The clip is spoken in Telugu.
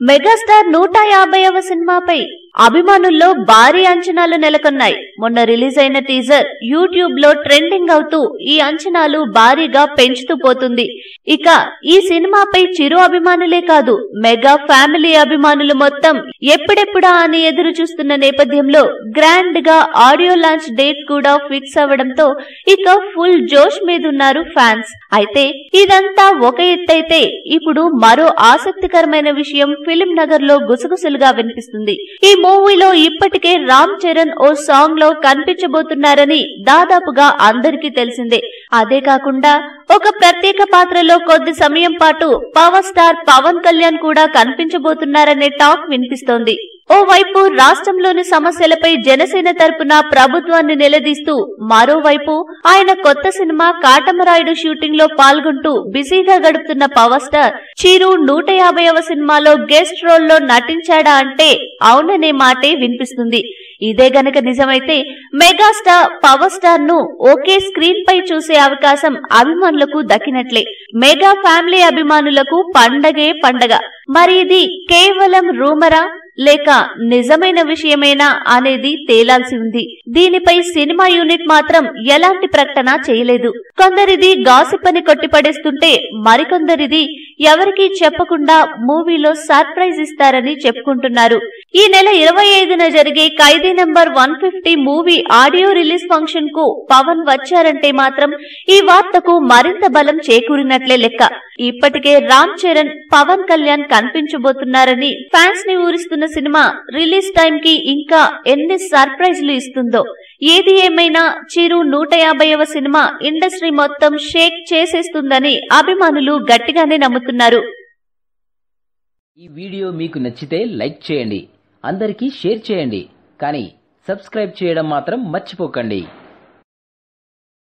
మెగాస్టార్ 150వ సినిమాపై అభిమానుల్లో భారీ అంచనాలు నెలకొన్నాయి. మొన్న రిలీజ్ అయిన టీజర్ యూట్యూబ్ లో ట్రెండింగ్ అవుతూ ఈ అంచనాలు భారీగా పెంచుతూ పోతుంది. ఇక ఈ సినిమాపై చిరు అభిమానులే కాదు, మెగా ఫ్యామిలీ అభిమానులు మొత్తం ఎప్పుడెప్పుడా అని ఎదురు చూస్తున్న నేపథ్యంలో గ్రాండ్ గా ఆడియో లాంచ్ డేట్ కూడా ఫిక్స్ అవ్వడంతో ఇక ఫుల్ జోష్ మీదున్నారు ఫ్యాన్స్. అయితే ఇదంతా ఒక ఎత్తైతే ఇప్పుడు మరో ఆసక్తికరమైన విషయం ఫిలిం నగర్ లో గుసగుసలుగా వినిపిస్తుంది. ఈ మూవీలో ఇప్పటికే రామ్ చరణ్ ఓ సాంగ్ లో కనిపించబోతున్నారని దాదాపుగా అందరికీ తెలిసిందే. అదే కాకుండా ఒక ప్రత్యేక పాత్రలో కొద్ది సమయం పాటు పవర్ స్టార్ పవన్ కళ్యాణ్ కూడా కనిపించబోతున్నారనే టాక్ వినిపిస్తోంది. ఓవైపు రాష్ట్రంలోని సమస్యలపై జనసేన తరపున ప్రభుత్వాన్ని నిలదీస్తూ, మరోవైపు ఆయన కొత్త సినిమా కాటమరాయుడు షూటింగ్ లో పాల్గొంటూ బిజీగా గడుపుతున్న పవర్ స్టార్ చిరు 150వ సినిమాలో గెస్ట్ రోల్ లో నటించాడా అంటే అవుననే మాటే వినిపిస్తుంది. ఇదే గనక నిజమైతే మెగాస్టార్ పవర్ స్టార్ ను ఒకే స్క్రీన్ పై చూసే అవకాశం అభిమానులకు దక్కినట్లే. మెగా ఫ్యామిలీ అభిమానులకు పండగే పండగ. మరి ఇది కేవలం రూమరా లేక నిజమైన విషయమేనా అనేది తేలాల్సి ఉంది. దీనిపై సినిమా యూనిట్ మాత్రం ఎలాంటి ప్రకటన చేయలేదు. కొందరిది గాసిప్ అని కొట్టిపడేస్తుంటే, మరికొందరిది ఎవరికీ చెప్పకుండా మూవీలో సర్ప్రైజ్ ఇస్తారని చెప్పుకుంటున్నారు. ఈ నెల 25న జరిగే Khaidi number 150 movie audio release function కు పవన్ వచ్చారంటే మాత్రం ఈ వార్తకు మరింత బలం చేకూరినట్లే లెక్క. ఇప్పటికే రామ్ చరణ్, పవన్ కళ్యాణ్ కనిపించబోతున్నారని ఫ్యాన్స్ ని ఊరిస్తున్న సినిమా రిలీజ్ టైం కి ఇంకా ఎన్ని సర్ప్రైజ్లు ఇస్తుందో. ఏది ఏమైనా చిరు 150వ సినిమా ఇండస్ట్రీ మొత్తం షేక్ చేసేస్తుందని అభిమానులు గట్టిగానే నమ్ముతున్నారు. ఈ వీడియో మీకు నచ్చితే లైక్ చేయండి, అందరికీ షేర్ చేయండి, కానీ సబ్స్క్రైబ్ చేయడం మాత్రం మర్చిపోకండి.